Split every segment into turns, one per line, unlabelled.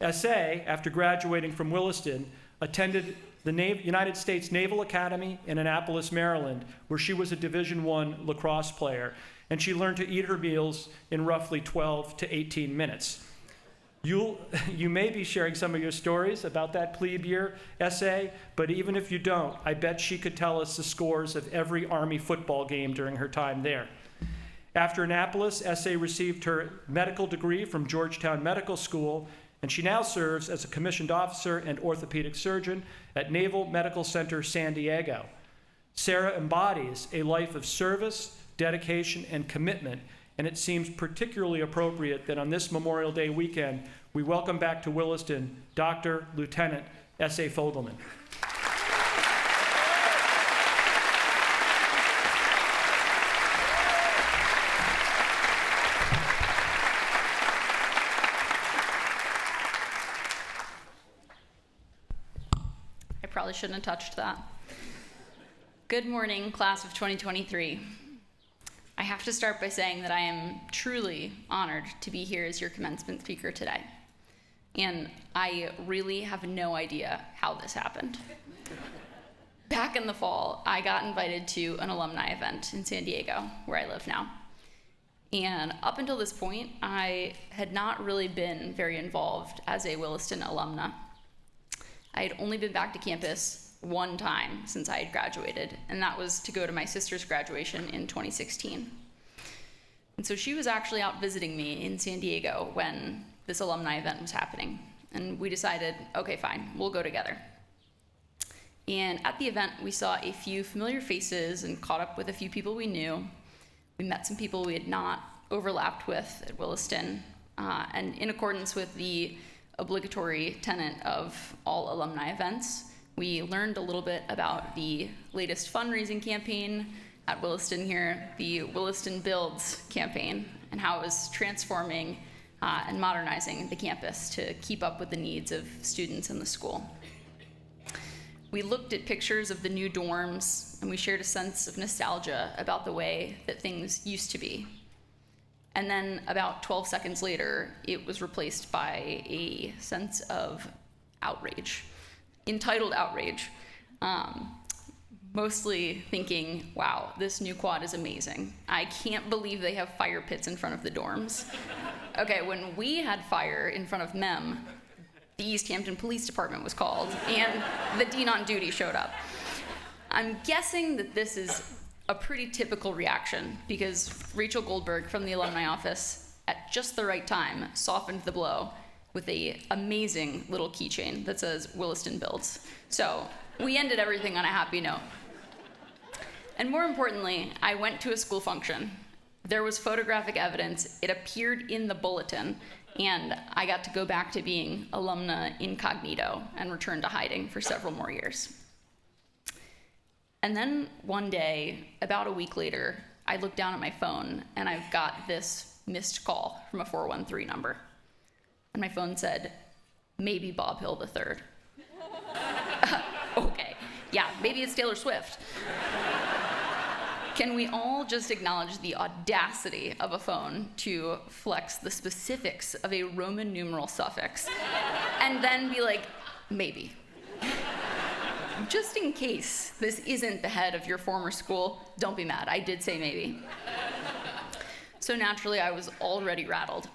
S.A., after graduating from Williston, attended the United States Naval Academy in Annapolis, Maryland, where she was a Division I lacrosse player, and she learned to eat her meals in roughly 12 to 18 minutes. You may be sharing some of your stories about that plebe year essay, but even if you don't, I bet she could tell us the scores of every Army football game during her time there. After Annapolis, S.A. received her medical degree from Georgetown Medical School, and she now serves as a commissioned officer and orthopedic surgeon at Naval Medical Center San Diego. Sarah embodies a life of service, dedication, and commitment, and it seems particularly appropriate that on this Memorial Day weekend, we welcome back to Williston Dr. Lieutenant S.A. Fogelman.
I probably shouldn't have touched that. Good morning, class of 2023. I have to start by saying that I am truly honored to be here as your commencement speaker today. And I really have no idea how this happened. Back in the fall, I got invited to an alumni event in San Diego, where I live now. And up until this point, I had not really been very involved as a Williston alumna. I had only been back to campus one time since I had graduated, and that was to go to my sister's graduation in 2016. And so she was actually out visiting me in San Diego when this alumni event was happening. And we decided, okay, fine, we'll go together. And at the event, we saw a few familiar faces and caught up with a few people we knew. We met some people we had not overlapped with at Williston. And in accordance with the obligatory tenet of all alumni events, we learned a little bit about the latest fundraising campaign at Williston here, the Williston Builds campaign, and how it was transforming and modernizing the campus to keep up with the needs of students in the school. We looked at pictures of the new dorms, and we shared a sense of nostalgia about the way that things used to be. And then about 12 seconds later, it was replaced by a sense of outrage. Entitled outrage, mostly thinking, wow, this new quad is amazing. I can't believe they have fire pits in front of the dorms. Okay, when we had fire in front of MEM, the East Hampton Police Department was called, and the dean on duty showed up. I'm guessing that this is a pretty typical reaction because Rachel Goldberg from the alumni office, at just the right time, softened the blow with an amazing little keychain that says Williston Builds. So we ended everything on a happy note. And more importantly, I went to a school function. There was photographic evidence. It appeared in the bulletin, and I got to go back to being alumna incognito and return to hiding for several more years. And then one day, about a week later, I looked down at my phone, and I've got this missed call from a 413 number. And my phone said, maybe Bob Hill III. Okay, yeah, maybe it's Taylor Swift. Can we all just acknowledge the audacity of a phone to flex the specifics of a Roman numeral suffix and then be like, maybe. Just in case this isn't the head of your former school, don't be mad, I did say maybe. So naturally, I was already rattled.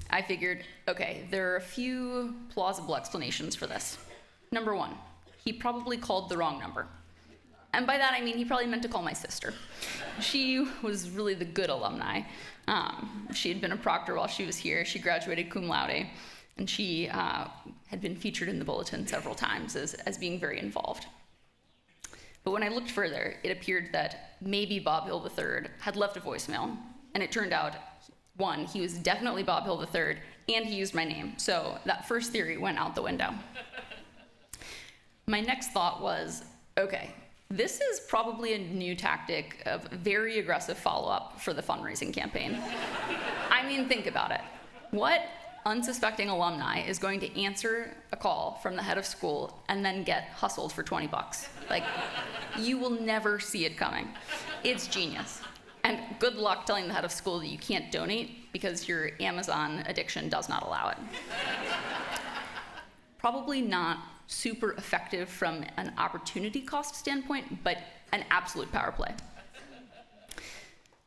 I figured, okay, there are a few plausible explanations for this. Number one, he probably called the wrong number. And by that I mean he probably meant to call my sister. She was really the good alumni. She had been a proctor while she was here. She graduated cum laude, and she had been featured in the bulletin several times as being very involved. But when I looked further, it appeared that maybe Bob Hill III had left a voicemail, and it turned out, one, he was definitely Bob Hill III, and he used my name, so that first theory went out the window. My next thought was, okay, this is probably a new tactic of very aggressive follow-up for the fundraising campaign. I mean, think about it. What unsuspecting alumni is going to answer a call from the head of school and then get hustled for 20 bucks? Like, you will never see it coming. It's genius. And good luck telling the head of school that you can't donate because your Amazon addiction does not allow it. Probably not super effective from an opportunity cost standpoint, but an absolute power play.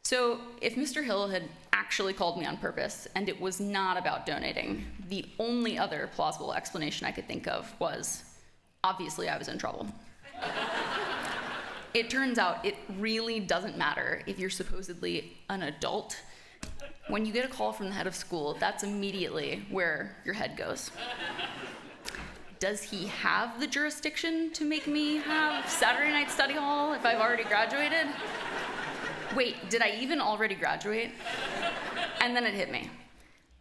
So if Mr. Hill had actually called me on purpose and it was not about donating, the only other plausible explanation I could think of was, obviously I was in trouble. It turns out it really doesn't matter if you're supposedly an adult. When you get a call from the head of school, that's immediately where your head goes. Does he have the jurisdiction to make me have Saturday night study hall if I've already graduated? Wait, did I even already graduate? And then it hit me.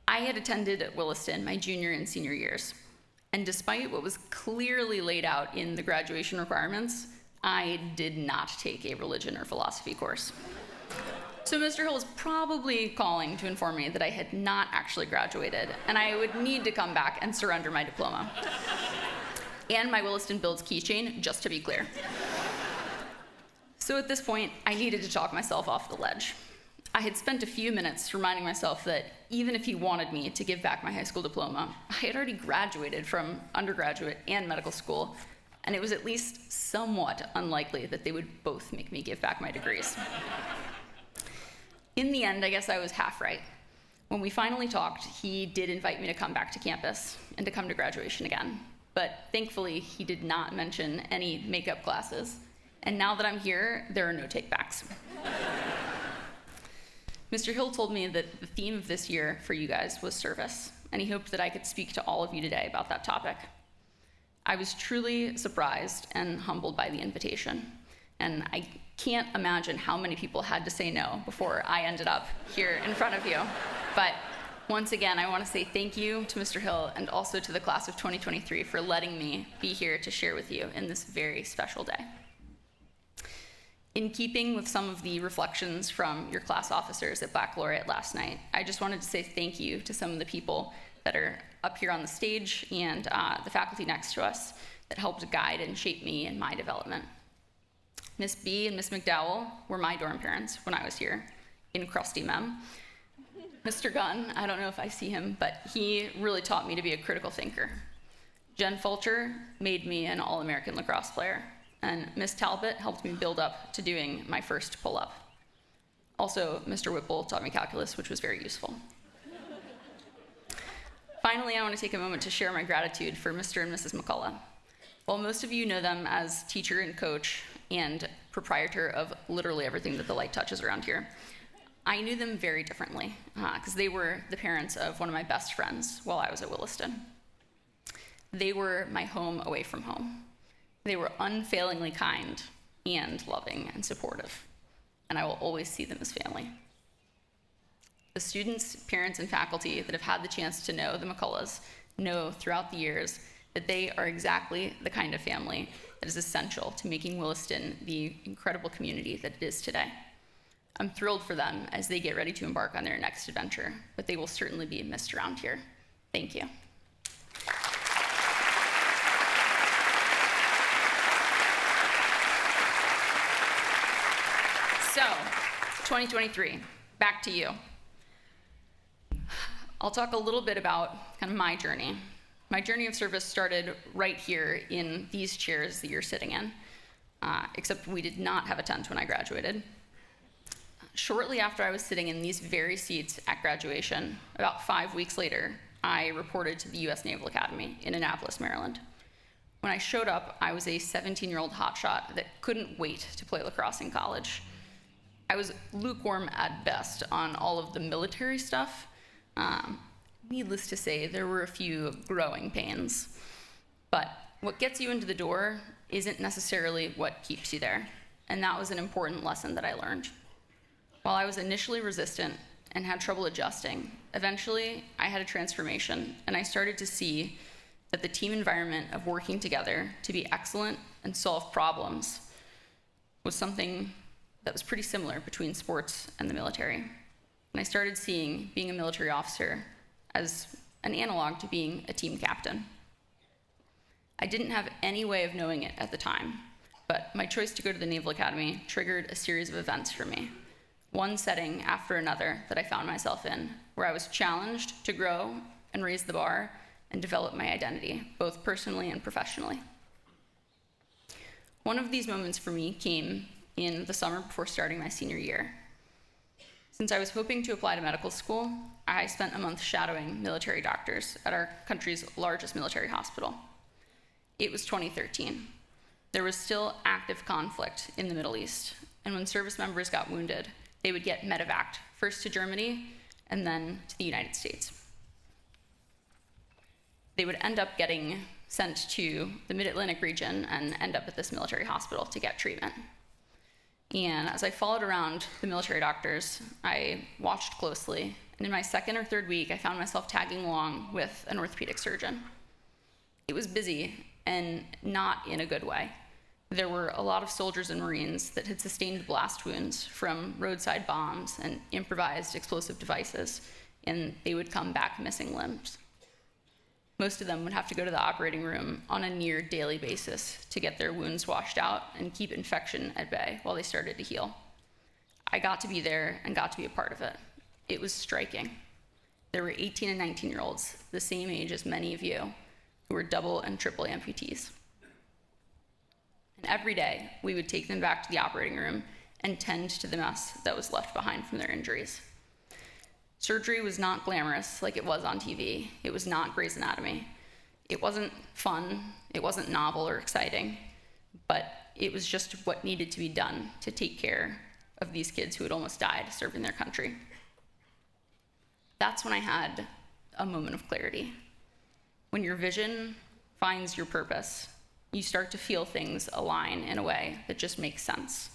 I had attended Williston my junior and senior years, and despite what was clearly laid out in the graduation requirements, I did not take a religion or philosophy course. So Mr. Hill was probably calling to inform me that I had not actually graduated, and I would need to come back and surrender my diploma. And my Williston Builds keychain, just to be clear. So at this point, I needed to talk myself off the ledge. I had spent a few minutes reminding myself that even if he wanted me to give back my high school diploma, I had already graduated from undergraduate and medical school, and it was at least somewhat unlikely that they would both make me give back my degrees. In the end, I guess I was half right. When we finally talked, he did invite me to come back to campus and to come to graduation again. But thankfully, he did not mention any makeup classes. And now that I'm here, there are no takebacks. Mr. Hill told me that the theme of this year for you guys was service, and he hoped that I could speak to all of you today about that topic. I was truly surprised and humbled by the invitation, and I can't imagine how many people had to say no before I ended up here in front of you. But once again, I want to say thank you to Mr. Hill and also to the class of 2023 for letting me be here to share with you in this very special day. In keeping with some of the reflections from your class officers at Baccalaureate last night, I just wanted to say thank you to some of the people that are up here on the stage and the faculty next to us that helped guide and shape me in my development. Miss B and Miss McDowell were my dorm parents when I was here in Krusty Mem. Mr. Gunn, I don't know if I see him, but he really taught me to be a critical thinker. Jen Fulcher made me an All-American lacrosse player, and Miss Talbot helped me build up to doing my first pull-up. Also, Mr. Whipple taught me calculus, which was very useful. Finally, I want to take a moment to share my gratitude for Mr. and Mrs. McCullough. While most of you know them as teacher and coach and proprietor of literally everything that the light touches around here, I knew them very differently because they were the parents of one of my best friends while I was at Williston. They were my home away from home. They were unfailingly kind and loving and supportive, and I will always see them as family. The students, parents, and faculty that have had the chance to know the McCulloughs know throughout the years that they are exactly the kind of family that is essential to making Williston the incredible community that it is today. I'm thrilled for them as they get ready to embark on their next adventure, but they will certainly be missed around here. Thank you. So, 2023, back to you. I'll talk a little bit about kind of my journey. My journey of service started right here in these chairs that you're sitting in, except we did not have a tent when I graduated. Shortly after I was sitting in these very seats at graduation, about 5 weeks later, I reported to the U.S. Naval Academy in Annapolis, Maryland. When I showed up, I was a 17-year-old hotshot that couldn't wait to play lacrosse in college. I was lukewarm at best on all of the military stuff. Needless to say, there were a few growing pains. But what gets you into the door isn't necessarily what keeps you there. And that was an important lesson that I learned. While I was initially resistant and had trouble adjusting, eventually I had a transformation, and I started to see that the team environment of working together to be excellent and solve problems was something that was pretty similar between sports and the military. And I started seeing being a military officer as an analog to being a team captain. I didn't have any way of knowing it at the time, but my choice to go to the Naval Academy triggered a series of events for me, one setting after another that I found myself in, where I was challenged to grow and raise the bar and develop my identity, both personally and professionally. One of these moments for me came in the summer before starting my senior year. Since I was hoping to apply to medical school, I spent a month shadowing military doctors at our country's largest military hospital. It was 2013. There was still active conflict in the Middle East, and when service members got wounded, they would get medevaced, first to Germany and then to the United States. They would end up getting sent to the Mid-Atlantic region and end up at this military hospital to get treatment. And as I followed around the military doctors, I watched closely, and in my second or third week, I found myself tagging along with an orthopedic surgeon. It was busy, and not in a good way. There were a lot of soldiers and Marines that had sustained blast wounds from roadside bombs and improvised explosive devices, and they would come back missing limbs. Most of them would have to go to the operating room on a near daily basis to get their wounds washed out and keep infection at bay while they started to heal. I got to be there and got to be a part of it. It was striking. There were 18 and 19-year-olds, the same age as many of you, who were double and triple amputees. And every day, we would take them back to the operating room and tend to the mess that was left behind from their injuries. Surgery was not glamorous like it was on TV. It was not Grey's Anatomy. It wasn't fun, it wasn't novel or exciting, but it was just what needed to be done to take care of these kids who had almost died serving their country. That's when I had a moment of clarity. When your vision finds your purpose, you start to feel things align in a way that just makes sense.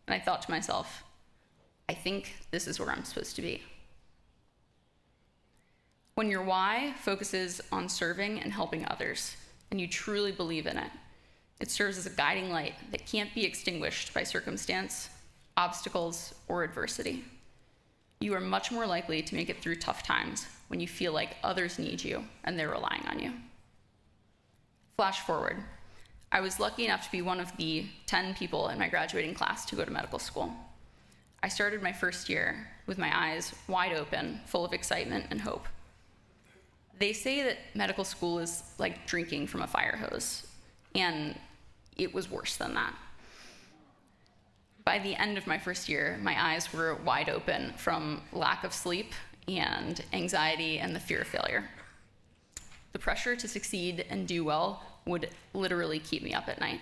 And I thought to myself, I think this is where I'm supposed to be. When your why focuses on serving and helping others, and you truly believe in it, it serves as a guiding light that can't be extinguished by circumstance, obstacles, or adversity. You are much more likely to make it through tough times when you feel like others need you and they're relying on you. Flash forward. I was lucky enough to be one of the 10 people in my graduating class to go to medical school. I started my first year with my eyes wide open, full of excitement and hope. They say that medical school is like drinking from a fire hose, and it was worse than that. By the end of my first year, my eyes were wide open from lack of sleep and anxiety and the fear of failure. The pressure to succeed and do well would literally keep me up at night.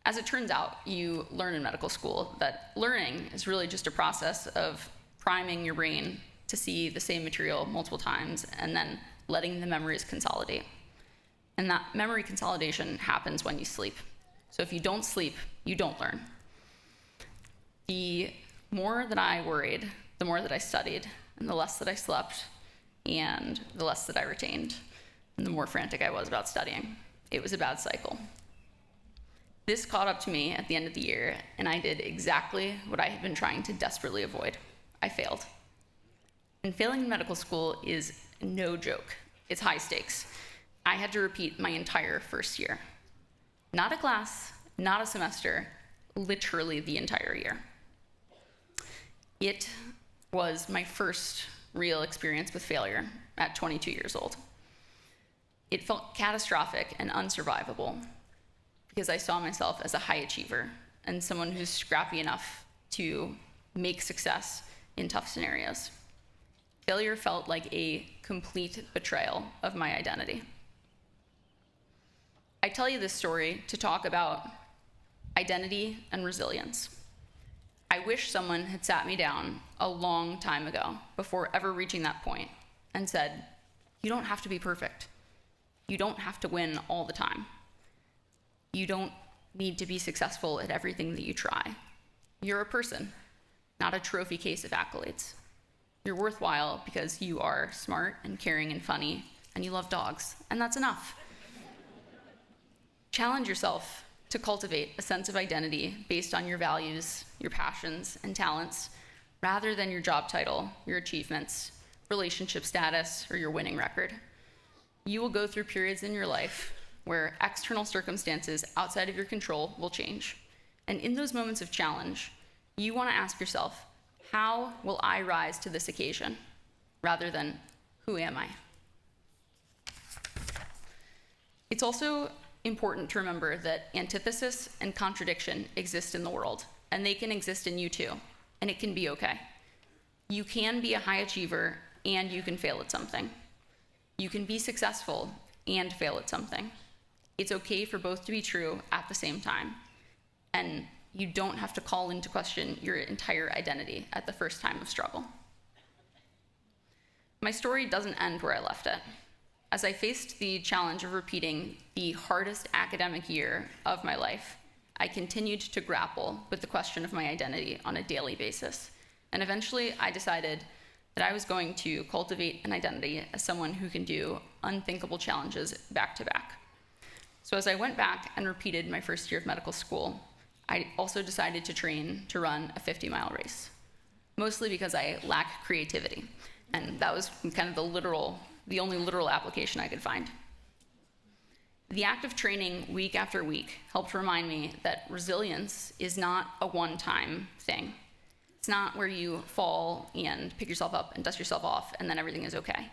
As it turns out, you learn in medical school that learning is really just a process of priming your brain to see the same material multiple times and then letting the memories consolidate. And that memory consolidation happens when you sleep. So if you don't sleep, you don't learn. The more that I worried, the more that I studied, and the less that I slept, and the less that I retained, and the more frantic I was about studying. It was a bad cycle. This caught up to me at the end of the year, and I did exactly what I had been trying to desperately avoid. I failed. And failing in medical school is no joke. It's high stakes. I had to repeat my entire first year. Not a class, not a semester, literally the entire year. It was my first real experience with failure at 22 years old. It felt catastrophic and unsurvivable because I saw myself as a high achiever and someone who's scrappy enough to make success in tough scenarios. Failure felt like a complete betrayal of my identity. I tell you this story to talk about identity and resilience. I wish someone had sat me down a long time ago before ever reaching that point and said, you don't have to be perfect. You don't have to win all the time. You don't need to be successful at everything that you try. You're a person, not a trophy case of accolades. You're worthwhile because you are smart and caring and funny, and you love dogs, and that's enough. Challenge yourself to cultivate a sense of identity based on your values, your passions, and talents, rather than your job title, your achievements, relationship status, or your winning record. You will go through periods in your life where external circumstances outside of your control will change. And in those moments of challenge, you want to ask yourself, how will I rise to this occasion? Rather than, who am I? It's also important to remember that antithesis and contradiction exist in the world, and they can exist in you too, and it can be okay. You can be a high achiever and you can fail at something. You can be successful and fail at something. It's okay for both to be true at the same time, and you don't have to call into question your entire identity at the first time of struggle. My story doesn't end where I left it. As I faced the challenge of repeating the hardest academic year of my life, I continued to grapple with the question of my identity on a daily basis. And eventually I decided that I was going to cultivate an identity as someone who can do unthinkable challenges back to back. So as I went back and repeated my first year of medical school, I also decided to train to run a 50-mile race, mostly because I lack creativity. And that was kind of the only literal application I could find. The act of training week after week helped remind me that resilience is not a one-time thing. It's not where you fall and pick yourself up and dust yourself off and then everything is okay.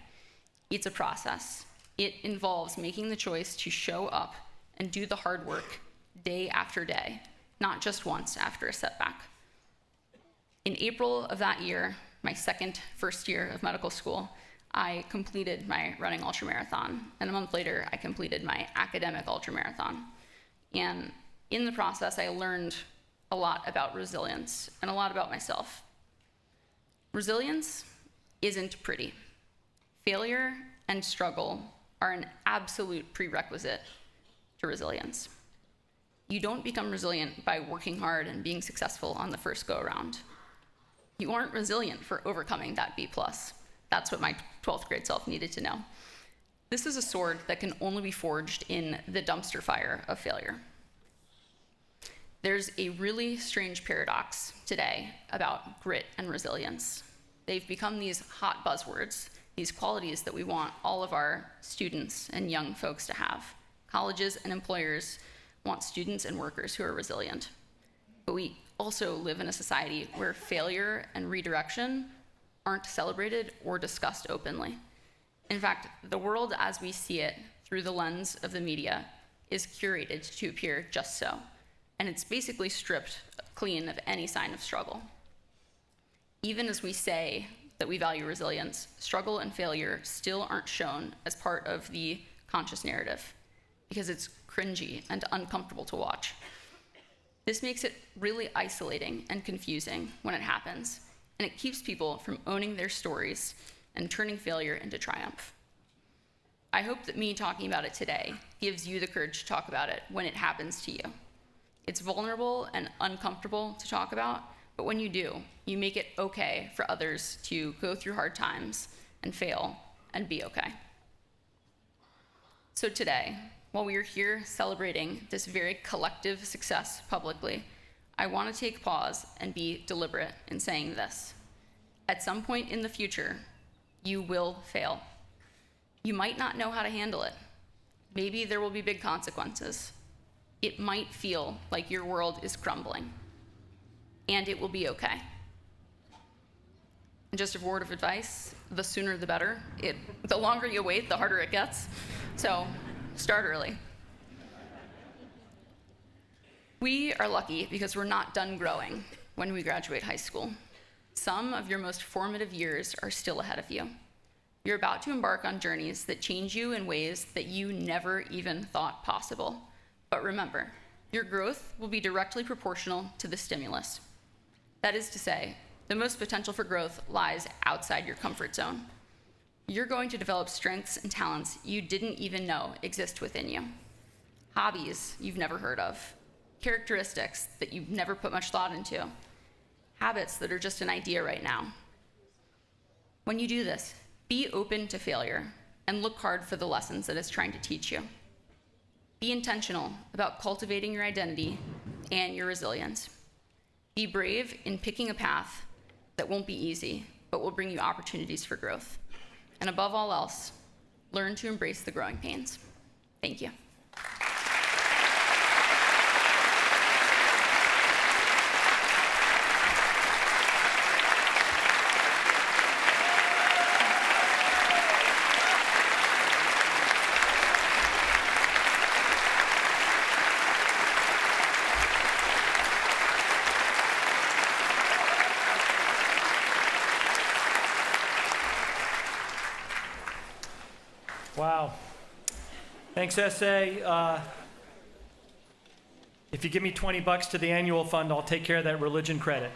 It's a process. It involves making the choice to show up and do the hard work day after day, not just once after a setback. In April of that year, my first year of medical school, I completed my running ultramarathon, and a month later, I completed my academic ultramarathon. And in the process, I learned a lot about resilience and a lot about myself. Resilience isn't pretty. Failure and struggle are an absolute prerequisite to resilience. You don't become resilient by working hard and being successful on the first go-around. You aren't resilient for overcoming that B+. That's what my 12th grade self needed to know. This is a sword that can only be forged in the dumpster fire of failure. There's a really strange paradox today about grit and resilience. They've become these hot buzzwords, these qualities that we want all of our students and young folks to have. Colleges and employers want students and workers who are resilient. But we also live in a society where failure and redirection aren't celebrated or discussed openly. In fact, the world as we see it through the lens of the media is curated to appear just so, and it's basically stripped clean of any sign of struggle. Even as we say that we value resilience, struggle and failure still aren't shown as part of the conscious narrative because it's cringy and uncomfortable to watch. This makes it really isolating and confusing when it happens, and it keeps people from owning their stories and turning failure into triumph. I hope that me talking about it today gives you the courage to talk about it when it happens to you. It's vulnerable and uncomfortable to talk about, but when you do, you make it okay for others to go through hard times and fail and be okay. So today, while we are here celebrating this very collective success publicly, I want to take pause and be deliberate in saying this. At some point in the future, you will fail. You might not know how to handle it. Maybe there will be big consequences. It might feel like your world is crumbling, and it will be okay. And just a word of advice, the sooner the better. The longer you wait, the harder it gets. So start early. We are lucky because we're not done growing when we graduate high school. Some of your most formative years are still ahead of you. You're about to embark on journeys that change you in ways that you never even thought possible. But remember, your growth will be directly proportional to the stimulus. That is to say, the most potential for growth lies outside your comfort zone. You're going to develop strengths and talents you didn't even know exist within you. Hobbies you've never heard of. Characteristics that you've never put much thought into. Habits that are just an idea right now. When you do this, be open to failure and look hard for the lessons that it's trying to teach you. Be intentional about cultivating your identity and your resilience. Be brave in picking a path that won't be easy, but will bring you opportunities for growth. And above all else, learn to embrace the growing pains. Thank you.
Wow. Thanks, SA. If you give me $20 to the annual fund, I'll take care of that religion credit.